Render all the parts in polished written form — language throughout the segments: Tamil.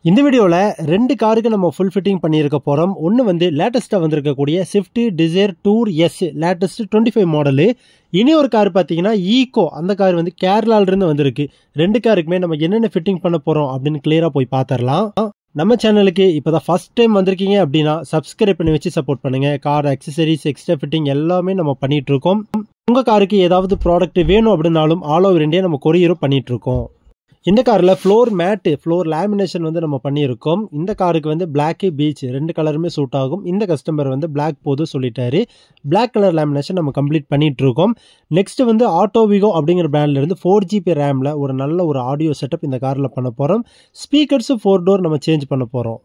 இந்த வீடியோல 2 காருக்கு நம்ம ஃபுல் ஃபிட்டிங் பண்ணியிருக்க போறோம். ஒன்னு வந்து லேட்டஸ்டா வந்திருக்கக்கூடிய Swift Dzire tour S latest 25 model. இனி ஒரு கார் பாத்தீங்கன்னா ஈகோ. அந்த கார் வந்து கேரளால இருந்து வந்திருக்கு. 2 காருக்குமே நம்ம என்னென்ன ஃபிட்டிங் பண்ண போறோம் அப்படின்னு கிளியரா போய் பாத்திரலாம். நம்ம சேனலுக்கு இப்பதான் ஃபர்ஸ்ட் டைம் வந்திருக்கீங்க அப்படின்னா சப்ஸ்கிரைப் பண்ணி வச்சு சப்போர்ட் பண்ணுங்க. கார் அக்சசரிஸ் எக்ஸ்ட்ரா ஃபிட்டிங் எல்லாமே நம்ம பண்ணிட்டு இருக்கோம். உங்க காருக்கு ஏதாவது ப்ராடக்ட் வேணும் அப்படின்னாலும் ஆல் ஓவர் இந்தியா நம்ம கொரியரும் பண்ணிட்டு இருக்கோம். இந்த காரில் ஃப்ளோர் மேட்டு ஃப்ளோர் லேமினேஷன் வந்து நம்ம பண்ணியிருக்கோம். இந்த காருக்கு வந்து பிளாக் பீச் 2 கலருமே சூட் ஆகும். இந்த கஸ்டமர் வந்து பிளாக் போதும் சொல்லிட்டாரு. பிளாக் கலர் லேமினேஷன் நம்ம கம்ப்ளீட் பண்ணிட்டு இருக்கோம். நெக்ஸ்ட் வந்து ஆட்டோவிகோ அப்படிங்கிற பிராண்ட்ல இருந்து 4GB ரேம்ல ஒரு நல்ல ஒரு ஆடியோ செட்டப் இந்த காரில் பண்ண போறோம். ஸ்பீக்கர்ஸ் 4 டோர் நம்ம சேஞ்ச் பண்ண போறோம்.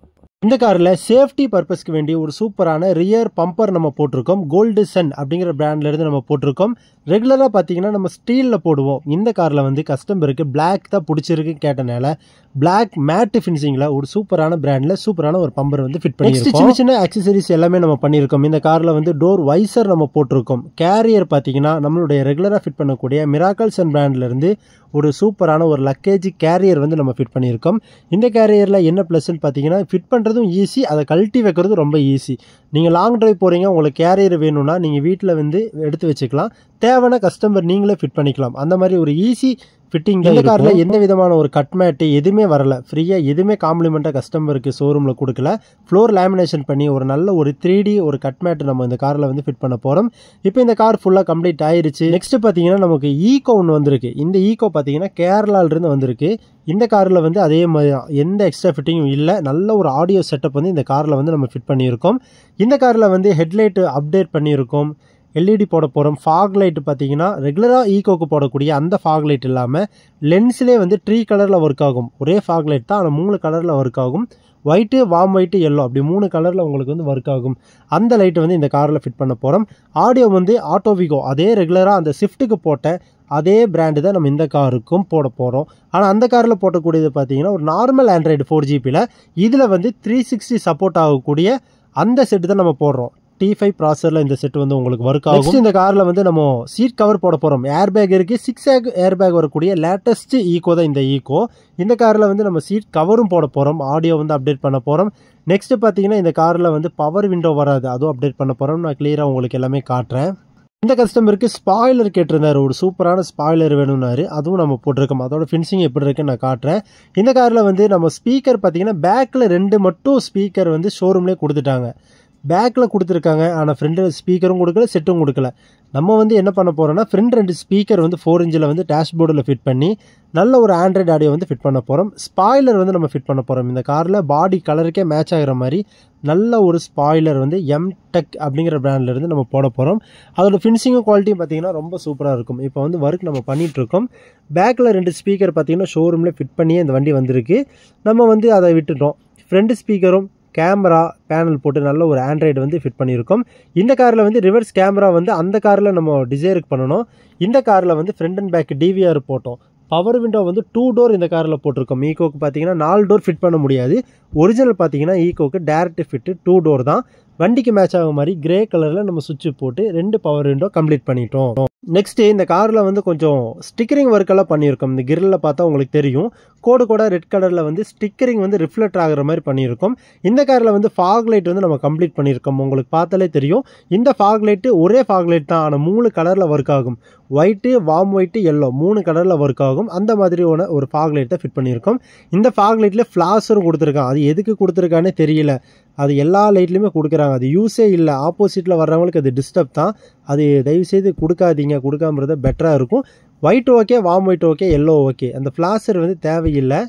இந்த காரில் சேஃப்டி பர்பஸ்க்கு வேண்டிய ஒரு சூப்பரான ரியர் பம்பர் நம்ம போட்டிருக்கோம். கோல்டு சன் அப்படிங்கிற பிராண்ட்ல இருந்து நம்ம போட்டிருக்கோம். ரெகுலராக பார்த்தீங்கன்னா நம்ம ஸ்டீலில் போடுவோம். இந்த காரில் வந்து கஸ்டமருக்கு பிளாக் தான் பிடிச்சிருக்கு கேட்டனால பிளாக் மேட் ஃபினிஷிங்கில் ஒரு சூப்பரான பிராண்டில் சூப்பரான ஒரு பம்பர் வந்து ஃபிட் பண்ணியிருக்கோம். சின்ன சின்ன அக்சசரிஸ் எல்லாமே நம்ம பண்ணியிருக்கோம். இந்த காரில் வந்து டோர் வைசர் நம்ம போட்டிருக்கோம். கேரியர் பார்த்தீங்கன்னா நம்மளுடைய ரெகுலராக ஃபிட் பண்ணக்கூடிய மிராக்கல்ஸ் அண்ட் பிராண்ட்ல இருந்து ஒரு சூப்பரான ஒரு லக்கேஜ் கேரியர் வந்து நம்ம ஃபிட் பண்ணியிருக்கோம். இந்த கேரியரில் என்ன ப்ளஸ்ன்னு பார்த்தீங்கன்னா ஃபிட் பண்ணுறதும் ஈஸி, அதை கழட்டி வைக்கிறது ரொம்ப ஈஸி. நீங்கள் லாங் டிரைவ் போகிறீங்க, உங்களுக்கு கேரியர் வேணும்னா நீங்கள் வீட்டில் வந்து எடுத்து வச்சுக்கலாம். தேவையான கஸ்டமர் நீங்களே ஃபிட் பண்ணிக்கலாம். அந்த மாதிரி ஒரு ஈஸி ஃபிட்டிங். இந்த காரில் எந்த விதமான ஒரு கட் மேட்டு எதுவுமே வரல. ஃப்ரீயாக எதுவுமே காம்ப்ளிமெண்ட்டாக கஸ்டமருக்கு ஷோரூமில் கொடுக்கல. ஃப்ளோர் லேமினேஷன் பண்ணி ஒரு நல்ல ஒரு 3D ஒரு கட் மேட்டு நம்ம இந்த காரில் வந்து ஃபிட் பண்ண போகிறோம். இப்போ இந்த கார் ஃபுல்லாக கம்ப்ளீட் ஆயிருச்சு. நெக்ஸ்ட் பார்த்தீங்கன்னா நமக்கு ஈகோ ஒன்று வந்திருக்கு. இந்த ஈகோ பார்த்தீங்கன்னா கேரளாவிலிருந்து வந்திருக்கு. இந்த காரில் வந்து அதே மாதிரி எந்த எக்ஸ்ட்ரா ஃபிட்டிங்கும் இல்லை. நல்ல ஒரு ஆடியோ செட்டப் வந்து இந்த காரில் வந்து நம்ம ஃபிட் பண்ணியிருக்கோம். இந்த காரில் வந்து ஹெட்லைட்டு அப்டேட் பண்ணியிருக்கோம். எல்இடி போட போகிறோம். ஃபாக் லைட் பார்த்தீங்கன்னா ரெகுலராக ஈகோக்கு போடக்கூடிய அந்த ஃபாக் லைட் இல்லாமல் லென்ஸ்லேயே வந்து 3 கலரில் ஒர்க் ஆகும். ஒரே ஃபாக் லைட் தான், ஆனால் 3 கலரில் ஒர்க் ஆகும். ஒயிட்டு, வார்ம் ஒயிட்டு, எல்லோ அப்படி 3 கலரில் உங்களுக்கு வந்து ஒர்க் ஆகும். அந்த லைட்டை வந்து இந்த காரில் ஃபிட் பண்ண போகிறோம். ஆடியோ வந்து ஆட்டோவிகோ அதே ரெகுலராக அந்த ஸ்விஃப்ட்டுக்கு போட்ட அதே பிராண்டு தான் நம்ம இந்த காருக்கும் போட போகிறோம். ஆனால் அந்த காரில் போட்டக்கூடியது பார்த்தீங்கன்னா ஒரு நார்மல் ஆண்ட்ராய்டு 4GBயில் இதில் வந்து 360 சப்போர்ட் ஆகக்கூடிய அந்த செட்டு தான் நம்ம போடுறோம். T5 ப்ராசரில் இந்த செட் வந்து உங்களுக்கு ஒர்க் ஆகும். இந்த காரில் வந்து நம்ம சீட் கவர் போட போகிறோம். ஏர் பேக் இருக்குது. 6 ஏர் பேக் வரக்கூடிய லேட்டஸ்ட் ஈகோ தான் இந்த ஈகோ. இந்த காரில் வந்து நம்ம சீட் கவரும் போட போகிறோம். ஆடியோ வந்து அப்டேட் பண்ண போகிறோம். நெக்ஸ்ட் பார்த்தீங்கன்னா இந்த காரில் வந்து பவர் விண்டோ வராது, அதுவும் அப்டேட் பண்ண போகிறோம். நான் கிளியராக உங்களுக்கு எல்லாமே காட்டுறேன். இந்த கஸ்டமருக்கு ஸ்பாய்லர் கேட்டிருந்தாரு. ஒரு சூப்பரான ஸ்பாய்லர் வேணும்னாரு. அதுவும் நம்ம போட்டிருக்கோம். அதோட ஃபினிஷிங் எப்படி இருக்குன்னு நான் காட்டுறேன். இந்த காரில் வந்து நம்ம ஸ்பீக்கர் பார்த்தீங்கன்னா பேக்கில் 2 மட்டும் ஸ்பீக்கர் வந்து ஷோரூம்லேயே கொடுத்துட்டாங்க. பேக்கில் கொடுத்துருக்காங்க, ஆனால் ஃப்ரண்ட் ஸ்பீக்கரும் கொடுக்கல, செட்டும் கொடுக்கல. நம்ம வந்து என்ன பண்ண போகிறோம்னா ஃப்ரண்ட் 2 ஸ்பீக்கர் வந்து 4 இன்ச்சில் வந்து டேஷ்போர்டில் ஃபிட் பண்ணி நல்ல ஒரு ஆண்ட்ராய்டு ஆடியோ வந்து ஃபிட் பண்ண போகிறோம். ஸ்பாய்லர் வந்து நம்ம ஃபிட் பண்ண போகிறோம். இந்த காரில் பாடி கலருக்கே மேட்ச் ஆகிற மாதிரி நல்ல ஒரு ஸ்பாய்லர் வந்து எம்டெக் அப்படிங்கிற பிராண்டில் இருந்து நம்ம போட போகிறோம். அதோட ஃபினிஷிங்கும் குவாலிட்டியும் பார்த்தீங்கன்னா ரொம்ப சூப்பராக இருக்கும். இப்போ வந்து ஒர்க் நம்ம பண்ணிகிட்ருக்கோம். பேக்கில் 2 ஸ்பீக்கர் பார்த்தீங்கன்னா ஷோரூமில் ஃபிட் பண்ணியே இந்த வண்டி வந்திருக்கு. நம்ம வந்து அதை விட்டுட்டோம். ஃப்ரண்ட் ஸ்பீக்கரும் கேமரா பேனல் போட்டு நல்ல ஒரு ஆண்ட்ராய்டு வந்து ஃபிட் பண்ணியிருக்கோம். இந்த காரில் வந்து ரிவர்ஸ் கேமரா வந்து அந்த காரில் நம்ம டிசைருக்கு பண்ணணும். இந்த காரில் வந்து ஃப்ரண்ட் அண்ட் பேக் DVR போட்டோம். பவர் விண்டோ வந்து 2 டோர் இந்த காரில் போட்டிருக்கோம். ஈகோக்கு பார்த்தீங்கன்னா 4 டோர் ஃபிட் பண்ண முடியாது. ஒரிஜினல் பார்த்தீங்கன்னா ஈகோக்கு டேரக்ட் ஃபிட்டு 2 டோர் தான். வண்டிக்கு மேட்ச் ஆகும் மாதிரி கிரே கலரில் நம்ம சுவிட்ச் போட்டு 2 பவர் விண்டோ கம்ப்ளீட் பண்ணிட்டோம். நெக்ஸ்ட் இந்த காரில் வந்து கொஞ்சம் ஸ்டிக்கரிங் ஒர்க்கெல்லாம் பண்ணியிருக்கோம். இந்த கிரில்ல பார்த்தா உங்களுக்கு தெரியும். கோடு ரெட் கலரில் வந்து ஸ்டிக்கரிங் வந்து ரிஃப்ளெக்ட் ஆகிற மாதிரி பண்ணியிருக்கோம். இந்த காரில் வந்து ஃபாக் லைட் வந்து நம்ம கம்ப்ளீட் பண்ணியிருக்கோம். உங்களுக்கு பார்த்தாலே தெரியும். இந்த ஃபாக் லைட்டு ஒரே ஃபாக் லைட் தான், ஆனால் 3 கலரில் ஒர்க் ஆகும். ஒயிட்டு, வார்ம் ஒயிட்டு, எல்லோ 3 கலரில் ஒர்க் ஆகும். அந்த மாதிரியான ஒரு ஃபாக் லைட் தான் ஃபிட் பண்ணியிருக்கோம். இந்த ஃபாக் லைட்டில் ஃப்ளாஷரும் கொடுத்துருக்கான். அது எதுக்கு கொடுத்துருக்கானே தெரியல. அது எல்லா லைட்லையுமே கொடுக்குறாங்க. அது யூஸே இல்லை. ஆப்போசிட்டில் வர்றவங்களுக்கு அது டிஸ்டர்ப் தான். அது தயவுசெய்து கொடுக்காதீங்க. கொடுக்காம இருந்தால் பெட்டராக இருக்கும். White okay, warm white okay, yellow okay. அந்த ஃப்ளாஷர் வந்து தேவையில்லை.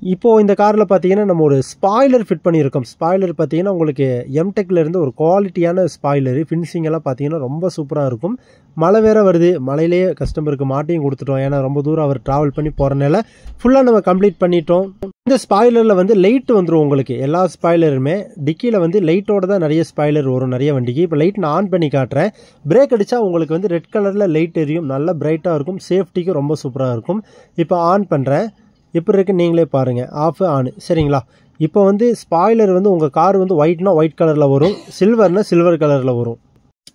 இப்போது இந்த காரில் பார்த்தீங்கன்னா நம்ம ஒரு ஸ்பாய்லர் ஃபிட் பண்ணியிருக்கோம். ஸ்பாய்லர் பார்த்தீங்கன்னா உங்களுக்கு எம்டெக்கில் இருந்து ஒரு குவாலிட்டியான ஸ்பாய்லரு. ஃபினிஷிங் எல்லாம் பார்த்தீங்கன்னா ரொம்ப சூப்பராக இருக்கும். மழை வேறு வருது. மழையிலேயே கஸ்டமருக்கு மாட்டியும் கொடுத்துட்டோம். ஏன்னா ரொம்ப தூரம் அவர் ட்ராவல் பண்ணி போகிறனால ஃபுல்லாக நம்ம கம்ப்ளீட் பண்ணிட்டோம். இந்த ஸ்பாய்லரில் வந்து லைட் வந்துடும் உங்களுக்கு. எல்லா ஸ்பாய்லருமே டிக்கியில் வந்து லைட்டோட தான் நிறைய ஸ்பாய்லர் வரும் நிறைய வண்டிக்கு. இப்போ லைட் நான் ஆன் பண்ணி காட்டுறேன். பிரேக் அடித்தா உங்களுக்கு வந்து ரெட் கலரில் லைட் எரியும். நல்லா பிரைட்டாக இருக்கும். சேஃப்டிக்கு ரொம்ப சூப்பராக இருக்கும். இப்போ ஆன் பண்ணுறேன். எப்படி இருக்குன்னு நீங்களே பாருங்கள். ஆஃப் ஆன் சரிங்களா. இப்போ வந்து ஸ்பாய்லர் வந்து உங்கள் கார் வந்து ஒயிட்னா ஒயிட் கலரில் வரும், சில்வர்னா சில்வர் கலரில் வரும்.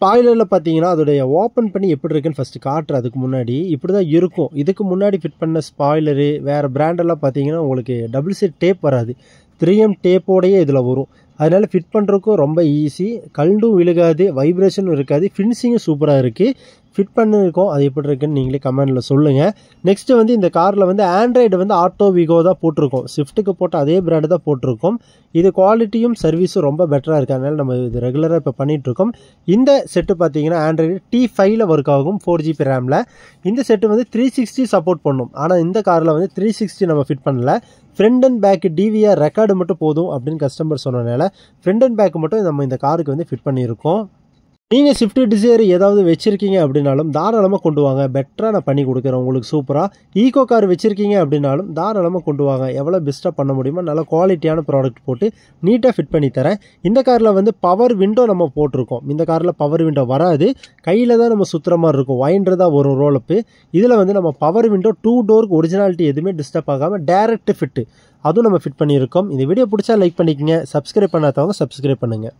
ஸ்பாய்லரில் பார்த்தீங்கன்னா அதோடைய ஓப்பன் பண்ணி எப்படி இருக்குன்னு ஃபஸ்ட்டு காட்டுற அதுக்கு முன்னாடி இப்படி தான் இருக்கும். இதுக்கு முன்னாடி ஃபிட் பண்ண ஸ்பாய்லரு வேறு பிராண்டெல்லாம் பார்த்தீங்கன்னா உங்களுக்கு டபுள் சைட் டேப் வராது, 3M டேப்போடையே இதில் வரும். அதனால் ஃபிட் பண்ணுறதுக்கும் ரொம்ப ஈஸி, கல்டும் விழுகாது, வைப்ரேஷனும் இருக்காது, ஃபினிஷிங்கும் சூப்பராக இருக்குது. ஃபிட் பண்ணியிருக்கோம், அது எப்படி இருக்குன்னு நீங்களே கமெண்டில் சொல்லுங்கள். நெக்ஸ்ட்டு வந்து இந்த காரில் வந்து ஆண்ட்ராய்டு வந்து ஆட்டோ விகோ தான் போட்டிருக்கோம், ஸ்விஃப்ட்டுக்கு போட்ட அதே பிராண்டு தான் போட்டிருக்கோம். இது குவாலிட்டியும் சர்வீஸும் ரொம்ப பெட்டராக இருக்குது, அதனால் நம்ம இது ரெகுலராக இப்போ பண்ணிகிட்ருக்கோம். இந்த செட்டு பார்த்தீங்கன்னா ஆண்ட்ராய்டு T5ல் ஒர்க் ஆகும், 4GB ரேமில். இந்த செட்டு வந்து 360 சப்போர்ட் பண்ணும். ஆனால் இந்த காரில் வந்து 360 நம்ம ஃபிட் பண்ணல. Front and back DVR record மட்டும் போதும் அப்படின்னு கஸ்டமர் சொன்னதுனால ஃப்ரண்ட் அண்ட் பேக்கு மட்டும் நம்ம இந்த காருக்கு வந்து ஃபிட் பண்ணியிருக்கோம். நீங்கள் ஸ்விஃப்ட் டிசைர் ஏதாவது வச்சுருக்கீங்க அப்படின்னாலும் தாராளமாக கொண்டு வாங்க, பெட்டராக நான் பண்ணி கொடுக்குறேன் உங்களுக்கு சூப்பராக. ஈகோ கார் வச்சுருக்கீங்க அப்படின்னாலும் தாராளமாக கொண்டு வாங்க, எவ்வளோ பெஸ்ட்டாக பண்ண முடியுமோ நல்ல குவாலிட்டியான ப்ராடக்ட் போட்டு நீட்டாக ஃபிட் பண்ணி தரேன். இந்த காரில் வந்து பவர் விண்டோ நம்ம போட்டிருக்கோம். இந்த காரில் பவர் விண்டோ வராது, கையில் தான் நம்ம சுற்றுற மாதிரி இருக்கும், வைண்டர் தான் வரும் ரோலப்பு. இதில் வந்து நம்ம பவர் விண்டோ 2 டோருக்கு ஒரிஜினாலிட்டி எதுவுமே டிஸ்டர்ப் ஆகாமல் டேரெக்ட் ஃபிட்டு அதுவும் நம்ம ஃபிட் பண்ணியிருக்கோம். இந்த வீடியோ பிடிச்சா லைக் பண்ணிக்கங்க, சப்ஸ்கிரைப் பண்ணாதவங்க சப்ஸ்கிரைப் பண்ணுங்கள்.